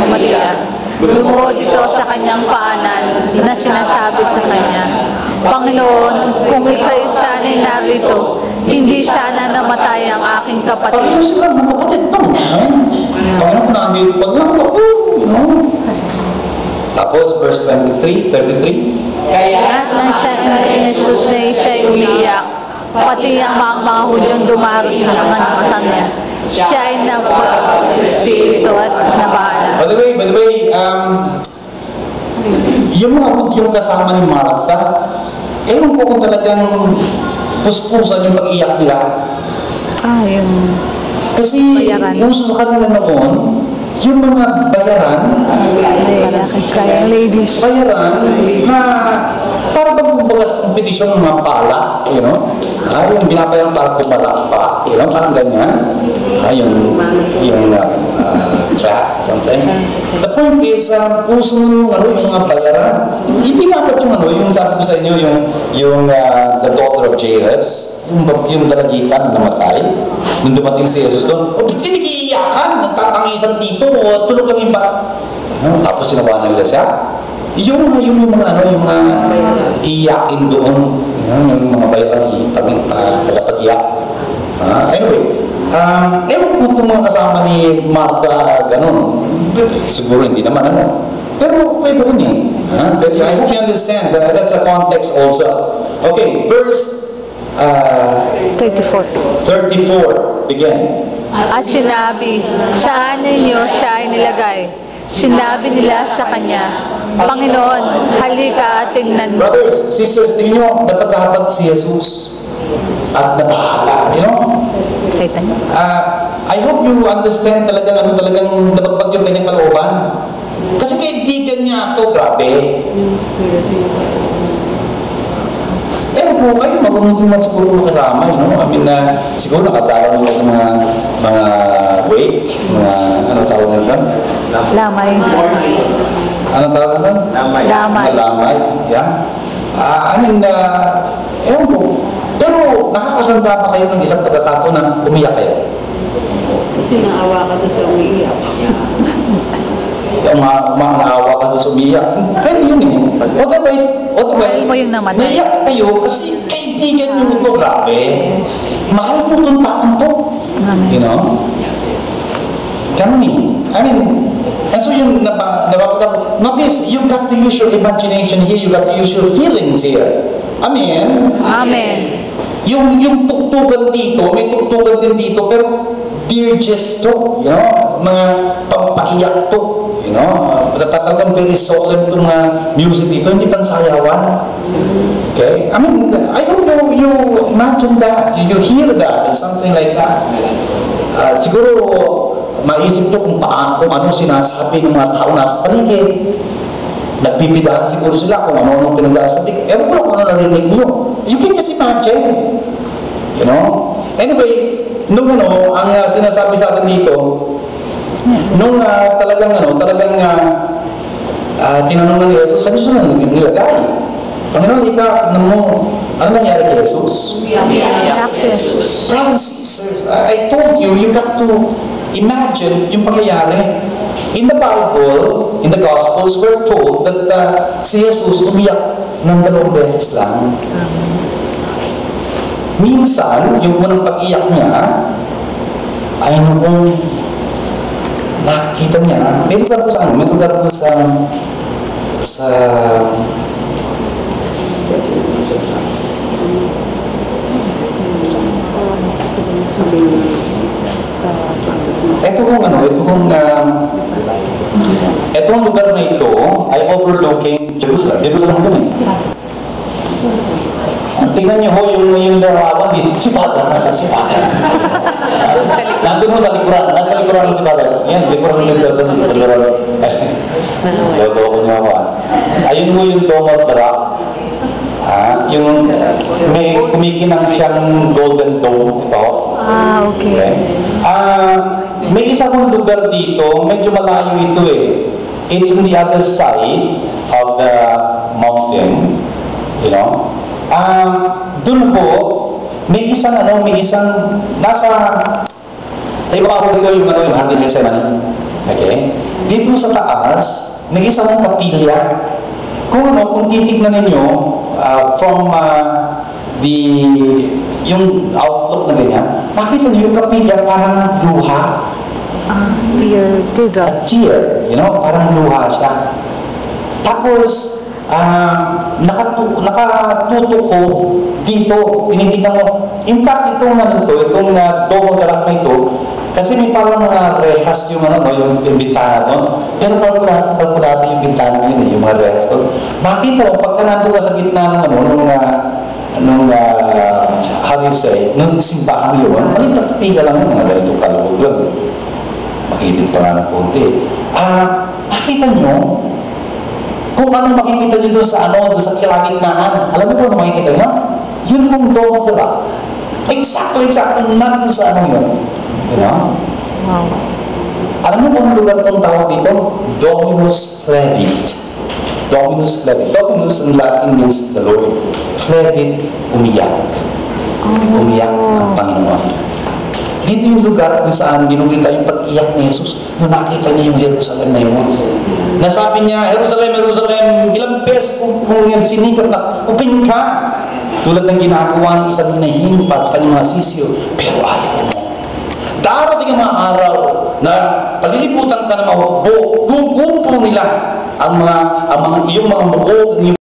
Maria, lumuhod ito sa kanyang paanan na sinasabi sa kanya, Panginoon, kung ika'y sana'y narito, hindi sana namatay ang aking kapatid. Pareho sila mga kapatid pa naman. Kaya nandito pag lang ako, Tapos, verse 33. Kaya nang siya ni Jesus na siya'y umiyak, pati ang mga Hudyong dumaro sa kanya, siya ay nagpag-espiritu at nabahala. By the way, yung mga Hudyong kasama ni Martha, ewan ko kung talagang puspusan yung pag-iyak nila. Yung Kasi bayaran. yung sa kanila noon, yung mga bayaran, kaya ladies, bayaran na para bang kumbaga sa kompetisyon ng mga pala, yung binabayang para pumalakpa, parang ganyan. Yung track, something. The point is, puso yung mga bayaran, hindi dapat yung sabi ko sa inyo, yung the daughter of Jairus, yung dalagitan na namatay, nung dumating si Jesus doon, pinigiiyakan, nagtatangisan dito, tulog ang iba. Tapos sinawa nila siya. Yung mga iyakin doon, yung mga bayaran, tagapag-iyak. Anyway, ewan ko kung mga kasama ni Martha ganun. Siguro hindi naman pero pwede rin But I hope you understand that that's a context also. Okay, verse 34. Begin. At sinabi, saan ninyo siya ay nilagay? Sinabi nila sa kanya, Panginoon, halika at tingnan mo. Brothers, sisters, tingin nyo, napaghahabag si Jesus at nabahala, I hope you understand talagang nabagbag yung kanyang kalooban. Kasi kaibigan niya ito, grabe. Ewan po kayo, marunong naman siguro makaramay, I mean, siguro nakatala nila sa mga wake, ano tawag na doon? Lamay. Ano tawag na doon? Lamay. Yeah. I mean, ewan po. Pero nakakasanda pa kayo ng isang pagkatato na umiyak kayo? Kasi naawa ka sa umiiyak. Yung naawa ka sa umiiyak. Pwede yun Otherwise, naiyak kayo kasi kaibigan nyo ito, grabe. Mahal po itong taon to. Kami. I mean, and so yung notice, you got to use your imagination here, you got to use your feelings here. Amen? Yung tuktukan dito, may tuktukan din dito, pero dirges to, mga pampaiyak to, talagang very solemn itong music dito, hindi pansayawan. Okay? I mean, I hope you imagine that, you hear that, something like that. Siguro, maisip to kung ano sinasabi ng mga tao nasa paligid. Nagbibidahan siguro sila kung ano pinagsasabi. Ewan ko kung ano narinig nyo. You can just imagine. Anyway, nung ang sinasabi sa atin dito, nung talagang tinanong ng Jesus, saan siya nilagay? Panginoon, ano nangyari kay Jesus? Brothers and sisters, I told you, you got to imagine yung pangyayari. In the Bible, in the Gospels, we're told that si Jesus umiyak ng 2 beses lang. Minsan, yung unang pag-iyak niya ay noong nakikita niya, may lugar po sa Itong lugar na ito ay overlooking Jerusalem. Jerusalem doon Tingnan niyo ho yung larawan dito. Si Father, nasa si Father. Nandun mo sa likuran. Nasa likuran mo si Father. Yan, likuran mo dito. Lolo ko niya ako. Ayun mo yung Dome of the Rock. Yung may kumikinang siyang golden dome ito. Okay. May isang lugar dito, medyo malayo ito It's on the other side of the mountain, Doon po, may isang nasa, tayo ba ako dito yung hangin ng Gethsemane? Okay? dito sa taas, may isang kapilya. Kung titignan ninyo, yung outlook na ganyan, makita niyo yung kapilya parang luha. Teardrop. Tear, parang luha siya. Tapos, nakatutok ko dito, tinitignan mo. In fact, itong double galak na ito, kasi may parang rehas yung yung bintana doon. Pero kalkulado yung bintana yun, yung mga rehas doon. Makita mo, pagka nandun ka sa gitna how do you say, nung simbahan yun, magkakatiga lang yung mga ganito kalugod yun. Makikita pa nga ng konti. Makita nyo, kung ano makikita nyo doon sa kilagitnaan, alam mo kung ano makikita nyo? Yun kung doon, diba? Eksakto, nandun sa yun. Wow. Alam mo kung lugar itong tawag dito? Dominus Flevit. Dominus Flevit. Dominus in Latin means the Lord. Flevit, umiyak. Umiyak ang Panginoon. Dito yung lugar kung saan binukita yung pag-iyak ni Jesus nung nakita niya yung Jerusalem na yun. Nasabi niya, Jerusalem, Jerusalem, ilang beses kung yan sinikap na, kupin ka. Tulad ng ginagawa ng isang nahihinupat sa kanyang mga sisiyo, pero ayaw mo. Darating ang mga araw na paliliputan ka ng mga hukbo, gugupo nila ang iyong mga hukbo,